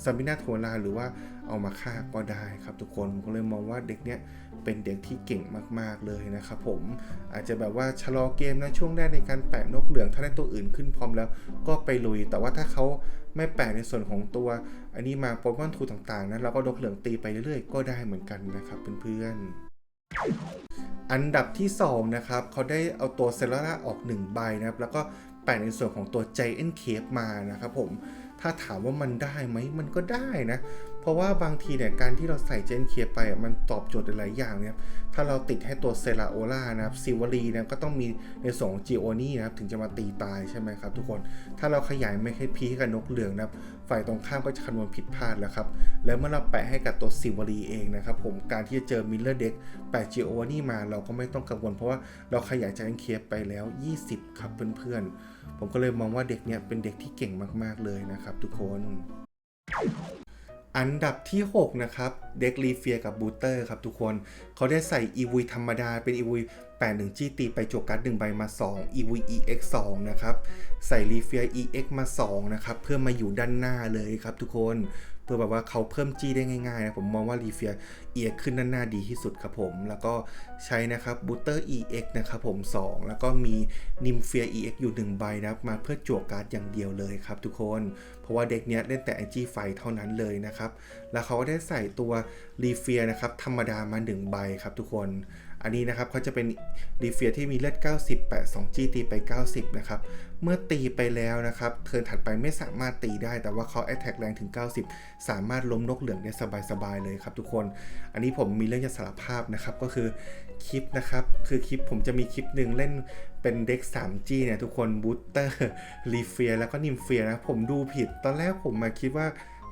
ซาบิน่าโทลาหรือว่าเอามาฆ่าก็ได้ครับทุกคนผมก็เลยมองว่าเด็กเนี้ยเป็นเด็กที่เก่งมากๆเลยนะครับผมอาจจะแบบว่าชะลอเกมนะช่วงแรกในการแปะนกเหลืองถ้าได้ตัวอื่นขึ้นพร้อมแล้วก็ไปลุยแต่ว่าถ้าเขาไม่แปะในส่วนของตัวอันนี้มาโปรแกรมทูต่างๆนะเราก็นกเหลืองตีไปเรื่อยๆก็ได้เหมือนกันนะครับเพื่อนๆอันดับที่2นะครับเขาได้เอาตัวเซราร่าออก1ใบนะครับแล้วก็แปะในส่วนของตัว Giant Cave มานะครับผมถ้าถามว่ามันได้ไหมมันก็ได้นะเพราะว่าบางทีเนี่ยการที่เราใส่เจนเคไปมันตอบโจทย์หลายอย่างเนี่ยถ้าเราติดให้ตัวเซราโอล่านะครับซิวลีนะก็ต้องมีในส่วนของจิโอนี่นะครับถึงจะมาตีตายใช่ไหมครับทุกคนถ้าเราขยายไม่ให้พีกับนกเหลืองนะครับฝ่ายตรงข้ามก็จะคำนวณผิดพลาดแล้วครับแล้วเมื่อเราแปะให้กับตัวซิวลีเองนะครับผมการที่จะเจอมิลเลอร์เด็กแปะจิโอนี่มาเราก็ไม่ต้องกังวลเพราะว่าเราขยายเจนเคไปแล้ว20ครับเพื่อนๆผมก็เลยมองว่าเด็กเนี่ยเป็นเด็กที่เก่งมากๆเลยนะครับทุกคนอันดับที่6นะครับเด็กรีเฟียกับบูเตอร์ครับทุกคนเขาได้ใส่อีวุยธรรมดาเป็นอีวุย81จี้ตีไปโจกัส1ใบมา2อีวุย EX 2นะครับใส่รีเฟีย EX มา2นะครับเพื่อมาอยู่ด้านหน้าเลยครับทุกคนเพื่อแบบว่าเขาเพิ่มจี้ได้ง่ายๆนะผมมองว่ารีเฟีย EX ขึ้นด้านหน้าดีที่สุดครับผมแล้วก็ใช้นะครับบูเตอร์ EX นะครับผม2แล้วก็มีนิมเฟีย EX อยู่1ใบนะครับมาเพื่อโจกัสอย่างเดียวเลยครับทุกคนเพราะว่าเด็กเนี้ยเล่นแต่ไอจีไฟเท่านั้นเลยนะครับแล้วเขาก็ได้ใส่ตัวรีเฟียนะครับธรรมดามา1ใบครับทุกคนอันนี้นะครับเขาจะเป็นรีเฟียที่มีเลือด90แปะ2จี้ตีไป90นะครับเมื่อตีไปแล้วนะครับเทิร์นถัดไปไม่สามารถตีได้แต่ว่าเขาแอตแทกแรงถึง90สามารถล้มนกเหลืองได้สบายๆเลยครับทุกคนอันนี้ผมมีเรื่องจะสารภาพนะครับก็คือคลิปนะครับคือคลิปผมจะมีคลิปหนึ่งเล่นเป็นเด็ก 3G เนี่ยทุกคนบูสเตอร์รีเฟียแล้วก็นิมเฟียนะผมดูผิดตอนแรกผมมาคิดว่า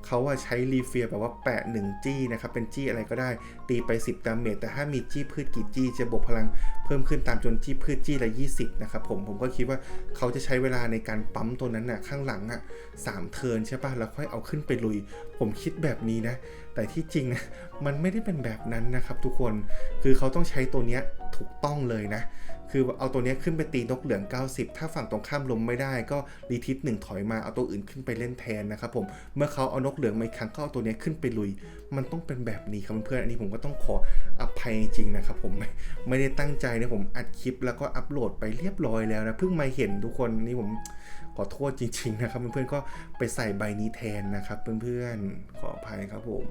เขาใช้รีเฟียแบบว่าแปะ1จี้นะครับเป็นจี้อะไรก็ได้ตีไป10ดาเมจแต่ถ้ามีจี้พืชกี่จี้จะบวกพลังเพิ่มขึ้นตามจนจี้พืชจี้ละ20นะครับผมก็คิดว่าเขาจะใช้เวลาในการปั๊มตัวนั้นน่ะข้างหลัง3 เทิร์นใช่ป่ะแล้วค่อยเอาขึ้นไปลุยผมคิดแบบนี้นะแต่ที่จริงนะมันไม่ได้เป็นแบบนั้นนะครับทุกคนคือเขาต้องใช้ตัวเนี้ยถูกต้องเลยนะคือเอาตัวนี้ขึ้นไปตีนกเหลือง90ถ้าฝั่งตรงข้ามล้มไม่ได้ก็รีทิศ1ถอยมาเอาตัวอื่นขึ้นไปเล่นแทนนะครับผมเมื่อเขาเอานกเหลืองมาอีกครั้งก็เอาตัวนี้ขึ้นไปลุยมันต้องเป็นแบบนี้ครับเพื่อนอันนี้ผมก็ต้องขออภัยจริงนะครับผมไม่ได้ตั้งใจนะผมอัดคลิปแล้วก็อัปโหลดไปเรียบร้อยแล้วนะเพิ่งมาเห็นทุกคนนี่ผมขอโทษจริงๆนะครับเพื่อนๆก็ไปใส่ใบนี้แทนนะครับเพื่อนๆขออภัยครับผม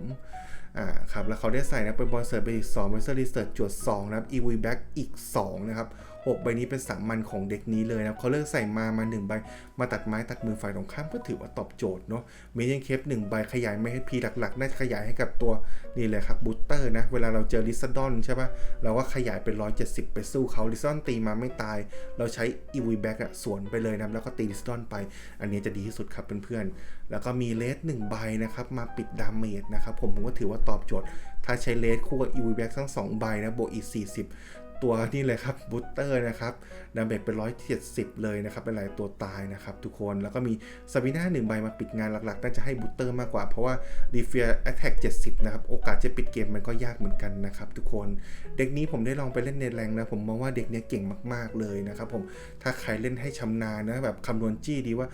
ครับแล้วเขาได้ใส่นะเป็นบอลเสิร์ฟไปอีก2 Monster Research จวด2นะครับ EV Back อีก2นะครับ6ใบนี้เป็นสามัญของเด็กนี้เลยนะเขาเลือกใส่มา1ใบมาตัดไม้ตัดมือฝ่ายตรงข้ามก็ถือว่าตอบโจทย์เนาะเมเจนเคป1ใบขยายไม่ให้พีหลักๆน่าจะขยายให้กับตัวนี่เลยครับบูสเตอร์นะเวลาเราเจอลิซดอนใช่ปะเราก็ขยายเป็น170ไปสู้เขาลิซดอนตีมาไม่ตายเราใช้ EV Back สวนไปเลยนะแล้วก็ตีลิซดอนไปอันนี้จะดีที่สุดครับเพื่อนๆแล้วก็มีเลส1ใบนะครับมาปิดดาเมจนะครับผมก็ถือว่าตอบโจทย์ถ้าใช้เลสคู่กับ EV Back ทั้ง2ใบนะบวกอีก40ตัวนี่เลยครับบูสเตอร์นะครับดาเมจเป็น170เลยนะครับเป็นหลายตัวตายนะครับทุกคนแล้วก็มีซาบิน่า1ใบมาปิดงานหลักๆน่าจะให้บูสเตอร์มากกว่าเพราะว่ารีเฟียร์แอตแทก70นะครับโอกาสจะปิดเกมมันก็ยากเหมือนกันนะครับทุกคนเด็กนี้ผมได้ลองไปเล่นในแรงนะผมมองว่าเด็กนี้เก่งมากๆเลยนะครับผมถ้าใครเล่นให้ชำนาญนะแบบคำนวณจี้ดีว่า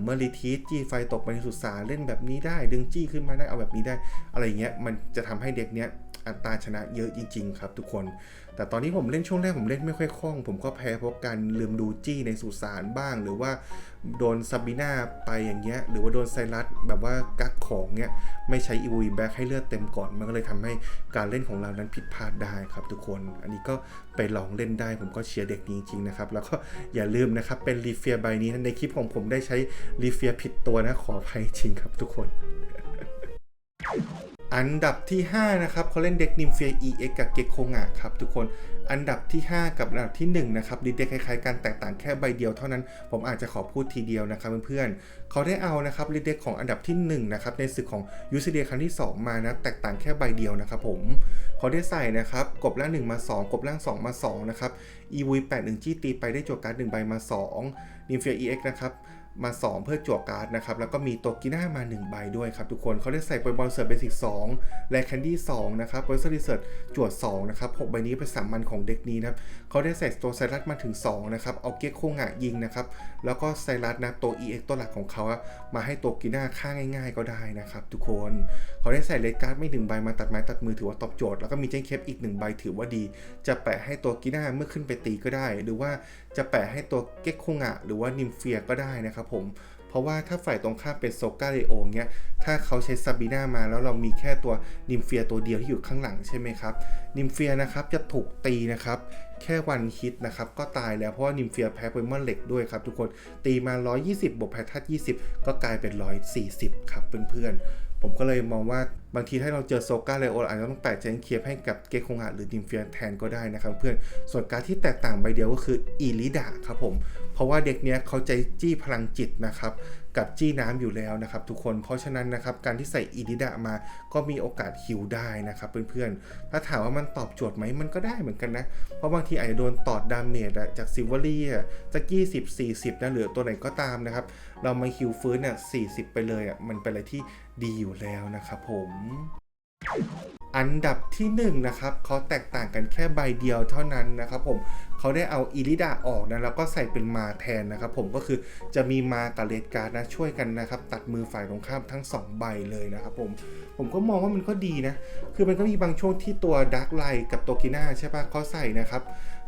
เมื่อรีทีสจี้ไฟตกไปในสุสานเล่นแบบนี้ได้ดึงจี้ขึ้นมาได้เอาแบบนี้ได้อะไรเงี้ยมันจะทำให้เด็กเนี้ยอัตราชนะเยอะจริงๆครับทุกคนแต่ตอนนี้ผมเล่นช่วงแรกผมเล่นไม่ค่อยคล่องผมก็แพ้เพราะการลืมดูจี้ในสุสานบ้างหรือว่าโดนซาบิน่าไปอย่างเงี้ยหรือว่าโดนไซรัสแบบว่ากักของเงี้ยไม่ใช้อีวีแบ็คให้เลือดเต็มก่อนมันก็เลยทำให้การเล่นของเรานั้นผิดพลาดได้ครับทุกคนอันนี้ก็ไปลองเล่นได้ผมก็เชียร์เด็กนี้จริงๆนะครับแล้วก็อย่าลืมนะครับเป็นรีเฟียใบนี้ในคลิปของผมได้ใช้รีเฟียผิดตัวนะขออภัยจริงครับทุกคนอันดับที่5นะครับเขาเล่นเด็กนิมเฟีย EX กับเกคโคงะครับทุกคนอันดับที่5กับอันดับที่1นะครับดีเด็กคล้ายๆกันแตกต่างแค่ใบเดียวเท่านั้นผมอาจจะขอพูดทีเดียวนะครับเพื่อนๆเขาได้เอานะครับดีเด็กของอันดับที่1นะครับในศึกของ UCD ครั้งที่2มานะแตกต่างแค่ใบเดียวนะครับผมเขาได้ใส่นะครับกบล่าง1มา2กบล่าง2มา2นะครับ EV 8 1จี้ตีไปได้จั่วการ์ด1ใบมา2นิมเฟีย EX นะครับมา2เพื่อจั่วการ์ดนะครับแล้วก็มีโตกิน่ามา1ใบด้วยครับทุกคนเขาได้ใส่บอลเสิร์ฟเบสิก2และแคนดี้2นะครับบอลเสิร์ฟรีเสิร์ชจั่ว2นะครับ6ใบนี้เป็นสามัญของเด็กนี้นะครับเขาได้ใส่ตัวไซรัสมาถึง2นะครับเอาเก็กโคงะยิงนะครับแล้วก็ไซรัสนะตัว EX ตัวหลักของเขามาให้โตกิน่าฆ่าง่ายๆก็ได้นะครับทุกคนเขาได้ใส่เลดการ์ดไม่1ใบมาตัดไม้ตัดมือถือว่าตอบโจทย์แล้วก็มีเจนเคปอีก1ใบถือว่าดีจะแปะให้ตัวกิน่าเมื่อขึ้นไปตีก็ได้หรือว่าจะแปะให้ตัวเก็กโคงะหรือว่านิมเฟียก็ได้นะครับผมเพราะว่าถ้าฝ่ายตรงข้ามเป็นโซกาเลโอเงี้ยถ้าเขาใช้ซาบิน่ามาแล้วเรามีแค่ตัวนิมเฟียตัวเดียวที่อยู่ข้างหลังใช่ไหมครับนิมเฟียนะครับจะถูกตีนะครับแค่วันฮิตนะครับก็ตายแล้วเพราะว่านิมเฟียแพ้โปเกมอนเหล็กด้วยครับทุกคนตีมา120บวกแพททัด20ก็กลายเป็น140ครับเพื่อนๆผมก็เลยมองว่าบางทีถ้าเราเจอโซกาเลโออาจจะต้องแปะเจนเคียบให้กับเกคโคงะหรือนิมเฟียแทนก็ได้นะครับเพื่อนส่วนการที่แตกต่างใบเดียวก็คืออีลิดะครับผมเพราะว่าเด็กเนี้ยเขาใจจี้พลังจิตนะครับกับจี้น้ำอยู่แล้วนะครับทุกคนเพราะฉะนั้นนะครับการที่ใส่อีลิดะมาก็มีโอกาสฮิวได้นะครับเพื่อนๆถ้าถามว่ามันตอบโจทย์ไหมมันก็ได้เหมือนกันนะเพราะบางทีอาจจะโดนตอดดาเมจจากซิลเวอรี่จาก20-40นะเหลือตัวไหนก็ตามนะครับเรามาฮิวฟื้น40ไปเลยมันเป็นอะไรที่ดีอยู่แล้วนะครับผมอันดับที่1นะครับเขาแตกต่างกันแค่ใบเดียวเท่านั้นนะครับผมเขาได้เอาอีลิดาออกนะแล้วก็ใส่เป็นมาแทนนะครับผมก็คือจะมีมากับเลดการ์ดนะช่วยกันนะครับตัดมือฝ่ายตรงข้ามทั้ง2ใบเลยนะครับผมก็มองว่ามันก็ดีนะคือมันก็มีบางช่วงที่ตัวดาร์กไลท์กับโตกิน่าใช่ปะเขาใส่นะครับ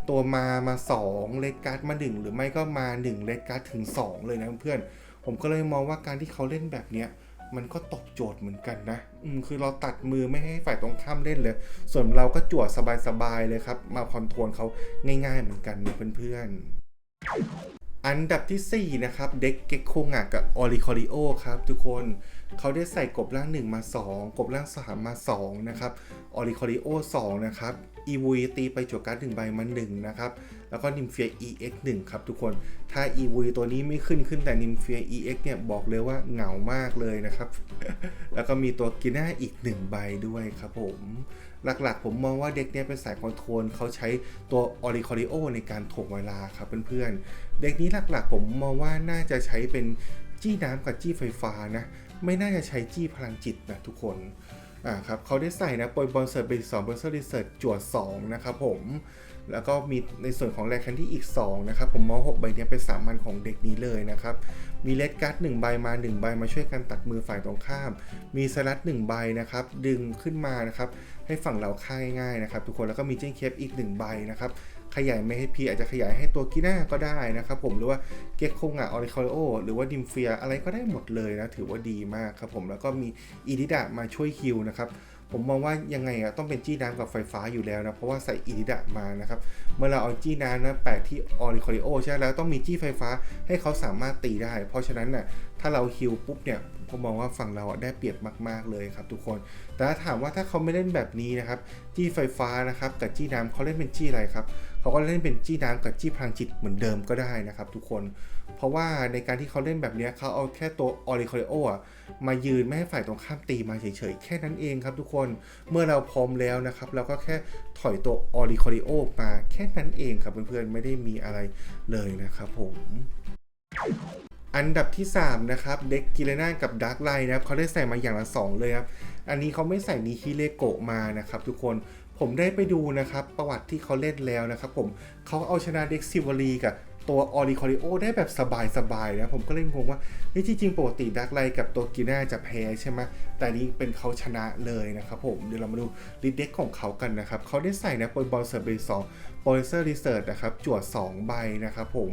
ตัวมา2เลดการ์ดมา1หรือไม่ก็มา1เลดการ์ดถึง2เลยนะเพื่อนผมก็เลยมองว่าการที่เขาเล่นแบบเนี้ยมันก็ตอบโจทย์เหมือนกันนะคือเราตัดมือไม่ให้ฝ่ายตรงข้ามเล่นเลยส่วนเราก็จั่วสบายๆเลยครับมาคอนโทรลเขาง่ายๆเหมือนกันนะเพื่อนๆอันดับที่4นะครับเด็กเก็กโคงะกับออริคอริโอครับทุกคน เขาได้ใส่กบร่าง1มา2กบร่าง3มา2นะครับออริคอริโอ2นะครับอีวูตีไปจั่วการ์ด1ใบมา1นะครับแล้วก็นิมเฟีย EX 1ครับทุกคนถ้าอีวูตัวนี้ไม่ขึ้นแต่นิมเฟีย EX เนี่ยบอกเลยว่าเหงามากเลยนะครับ แล้วก็มีตัวกิน่าอีก1ใบด้วยครับผมหลักๆผมมองว่าเด็กเนี่ยเป็นสายคอนโทรลเขาใช้ตัวออริคอริโอในการถ่วงเวลาครับเพื่อนๆเด็กนี้หลักๆผมมองว่าน่าจะใช้เป็นจี้น้ำกับจี้ไฟฟ้านะไม่น่าจะใช้จี้พลังจิตนะทุกคนครับเขาได้ใส่นะโปรยบอลเสิร์ฟไป2 b o เซอร์รีเสิร์ชจั่ว2นะครับผมแล้วก็มีในส่วนของแรคแคนดี้อีก2นะครับผมมอง6ใบนี้เป็นสามัญของเด็กนี้เลยนะครับมีเลดการ์ด1ใบมา1ใบมาช่วยกันตัดมือฝ่ายตรงข้ามมีสลัด1ใบนะครับดึงขึ้นมานะครับให้ฝั่งเราฆ่าง่ายๆนะครับทุกคนแล้วก็มีเจนเคปอีก1ใบนะครับขยายไม่ให้พีอาจจะขยายให้ตัวกีน่าก็ได้นะครับผมหรือว่าเก็กโคงะออริคอริโอหรือว่าดิมเฟียอะไรก็ได้หมดเลยนะถือว่าดีมากครับผมแล้วก็มีอีดิดะมาช่วยฮิลนะครับผมมองว่ายังไงต้องเป็นจี้น้ำกับไฟฟ้าอยู่แล้วนะเพราะว่าใส่อีดิดะมานะครับเมื่อเราเอาจี้น้ำนะแปะที่ออริคอริโอใช่แล้วต้องมีจี้ไฟฟ้าให้เขาสามารถตีได้เพราะฉะนั้นน่ะถ้าเราฮิลปุ๊บเนี่ยผมมองว่าฝั่งเราได้เปรียบมากๆเลยครับทุกคนแต่ถ้าถามว่าถ้าเขาไม่เล่นแบบนี้นะครับจี้ไฟฟ้านะครับกับจี้น้ำเขาเล่นเป็นจี้อะไรครับเขาก็เล่นเป็นจี้น้ำกับจี้พลังจิตเหมือนเดิมก็ได้นะครับทุกคนเพราะว่าในการที่เขาเล่นแบบนี้เขาเอาแค่ตัวออริคอริโอมายืนไม่ให้ฝ่ายตรงข้ามตีมาเฉยๆแค่นั้นเองครับทุกคนเมื่อเราพร้อมแล้วนะครับเราก็แค่ถอยตัวออริคอริโอมาแค่นั้นเองครับเพื่อนๆไม่ได้มีอะไรเลยนะครับผมอันดับที่3นะครับเด็กกิเลน่ากับดาร์กไลน์นะครับเขาได้ใส่มาอย่างละ2เลยครับอันนี้เขาไม่ใส่นิฮิเลโกะมานะครับทุกคนผมได้ไปดูนะครับประวัติที่เขาเล่นแล้วนะครับผมเขาเอาชนะเด็กซิวารีกับตัวออริคอริโอได้แบบสบายๆนะผมก็เลยงงว่าจริงๆปกติดาร์กไลน์กับตัวกิน่าจะแพ้ใช่ไหมแต่นี้เป็นเขาชนะเลยนะครับผมเดี๋ยวเรามาดูลิสต์เด็กของเขากันนะครับเขาได้ใส่นะโปรบอลเซอร์เบย์2โปรเซอร์รีเสิร์ชนะครับจั่ว2ใบนะครับผม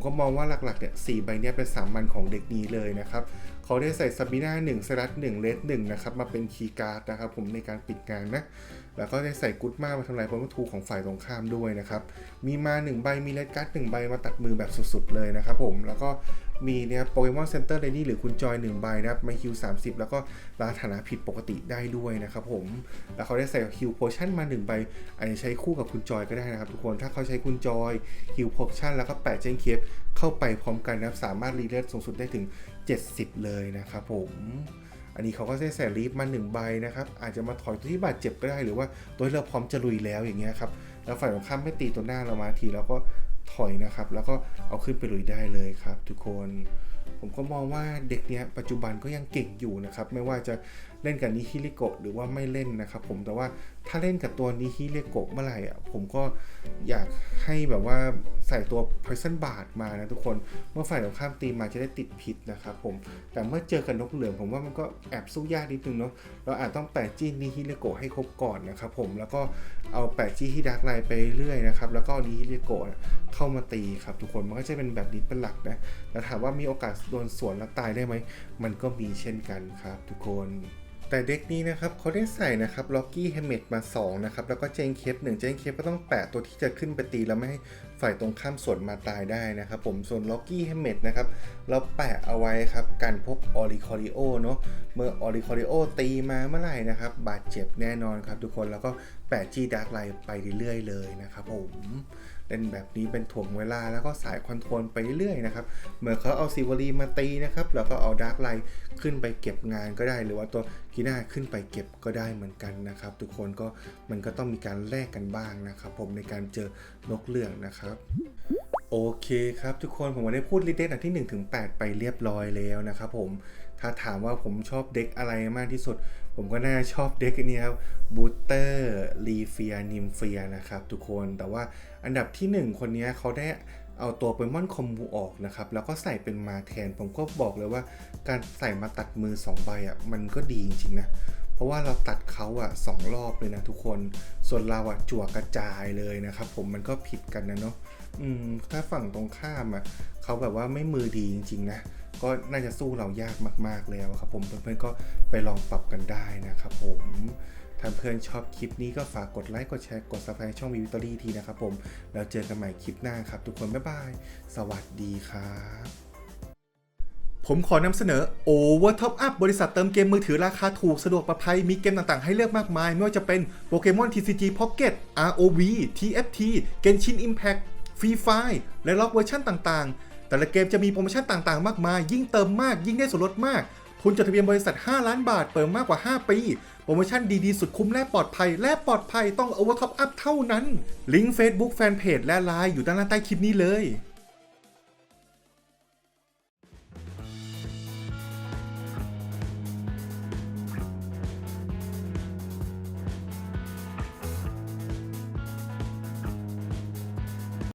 ก็มองว่าหลักๆเนี่ย4ใบเนี่ยเป็นสามัญของเด็กนี้เลยนะครับเขาได้ใส่ซาบิน่า1สลัด1เลด1นะครับมาเป็นคีย์การ์ดนะครับผมในการปิดงานนะแล้วก็ได้ใส่กุ๊ดมาทำลายพลังทูของฝ่ายตรงข้ามด้วยนะครับมีมา1ใบมีเลดการ์ด1ใบมาตัดมือแบบสุดๆเลยนะครับผมแล้วก็มีเนี่ยโปเกมอนเซ็นเตอร์เรดี้หรือคุณจอย1ใบนะครับมาฮิว30แล้วก็ลาฐานะผิดปกติได้ด้วยนะครับผมแล้วเขาได้ใส่ฮิวโพชั่นมา1ใบอาจจะใช้คู่กับคุณจอยก็ได้นะครับทุกคนถ้าเขาใช้คุณจอยฮิวโพชั่นแล้วก็แปะเจนเคฟเข้าไปพร้อมกันนะครับสามารถรีเลือดสูงสุดได้ถึง70เลยนะครับผมอันนี้เขาก็ได้ใส่ลีฟมา1ใบนะครับอาจจะมาถอยตัวที่บาดเจ็บก็ได้หรือว่าตัวที่เราพร้อมจะลุยแล้วอย่างเงี้ยครับแล้วฝ่ายตรงข้ามไม่ตีตัวหน้าเรามาทีแล้วก็ถอยนะครับแล้วก็เอาขึ้นไปลุยได้เลยครับทุกคนผมก็มองว่าเด็กเนี้ยปัจจุบันก็ยังเก่งอยู่นะครับไม่ว่าจะเล่นกับนิฮิริโกะหรือว่าไม่เล่นนะครับผมแต่ว่าถ้าเล่นกับตัวนิฮิริโกะเมื่อไหร่ผมก็อยากให้แบบว่าใส่ตัว Poison Bard มานะทุกคนเมื่อฝ่ายตรงข้ามตีมาจะได้ติดพิษนะครับผมแต่เมื่อเจอกับนกเหลืองผมว่ามันก็แอบสู้ยากนิดนึงเนาะเราอาจต้องแปะจี้นิฮิริโกะให้ครบก่อนนะครับผมแล้วก็เอาแปะจี้ที่ดาร์กไลน์ไปเรื่อยนะครับแล้วก็นิฮิริโกะเข้ามาตีครับทุกคนมันก็จะเป็นแบบนี้เป็นหลักนะแต่ถามว่ามีโอกาสโดนสวนแล้วตายได้ไหมมันก็มีเช่นกันครับทุกคนแต่เด็กนี้นะครับเขาได้ใส่นะครับล็อกกี้เฮมเมตมา2นะครับแล้วก็เจนเคป1เจนเคปก็ต้องแปะตัวที่จะขึ้นไปตีแล้วไม่ให้ฝ่ายตรงข้ามสวนมาตายได้นะครับผมส่วนล็อกกี้เฮมเมตนะครับเราแปะเอาไว้ครับกันพวกออริคอริโอเนาะเมื่อออริคอริโอตีมาเมื่อไหร่นะครับบาดเจ็บแน่นอนครับทุกคนแล้วก็แปะจีดาร์กไลน์ไปเรื่อยๆเลยนะครับผมเล่นแบบนี้เป็นถ่วงเวลาแล้วก็สายคอนโทรลไปเรื่อยๆนะครับเมื่อเขาเอาซิวารีมาตีนะครับแล้วก็เอาดาร์กไลน์ขึ้นไปเก็บงานก็ได้หรือว่าตัวกีน่าขึ้นไปเก็บก็ได้เหมือนกันนะครับทุกคนก็มันก็ต้องมีการแลกกันบ้างนะครับผมในการเจอนกเหลืองนะครับโอเคครับทุกคนผมได้พูดลิสต์เด็กอันที่1-8ไปเรียบร้อยแล้วนะครับผมถ้าถามว่าผมชอบเด็กอะไรมากที่สุดผมก็น่าชอบเด็กนี้ครับบูสเตอร์ลีเฟียนิมเฟียนะครับทุกคนแต่ว่าอันดับที่1คนนี้เขาได้เอาตัวโปเกมอนคอมบูออกนะครับแล้วก็ใส่เป็นมาแทนผมก็บอกเลยว่าการใส่มาตัดมือ2ใบมันก็ดีจริงๆนะเพราะว่าเราตัดเขา2รอบเลยนะทุกคนส่วนเราจั่วกระจายเลยนะครับผมมันก็ผิดกันนะเนาะถ้าฝั่งตรงข้ามเขาแบบว่าไม่มือดีจริงๆนะก็น่าจะสู้เรายากมากๆแล้วครับผมเพื่อนๆก็ไปลองปรับกันได้นะครับผมถ้าเพื่อนชอบคลิปนี้ก็ฝากกดไลค์กดแชร์กด Subscribe ช่องวิววิตอรี่ทีนะครับผมแล้วเจอกันใหม่คลิปหน้าครับทุกคนบ๊ายบายสวัสดีครับ ผมขอนำเสนอ Over Top Up บริษัทเติมเกมมือถือราคาถูกสะดวกปลอดภัยมีเกมต่างๆให้เลือกมากมายไม่ว่าจะเป็น Pokemon TCG Pocket ROV TFT Genshin Impact Free Fire และล็อกเวอร์ชันต่างๆแต่ละเกมจะมีโปรโมชั่นต่างๆมากมายยิ่งเติมมากยิ่งได้ส่วนลดมากทุนจดทะเบียนบริษัท5 ล้านบาทเปิดมากกว่า5ปีโปรโมชั่นดีๆสุดคุ้มและปลอดภัยต้อง Over Top Up เท่านั้นลิงก์ Facebook Fanpage และ LINE อยู่ด้านล่างใต้คลิปนี้เลย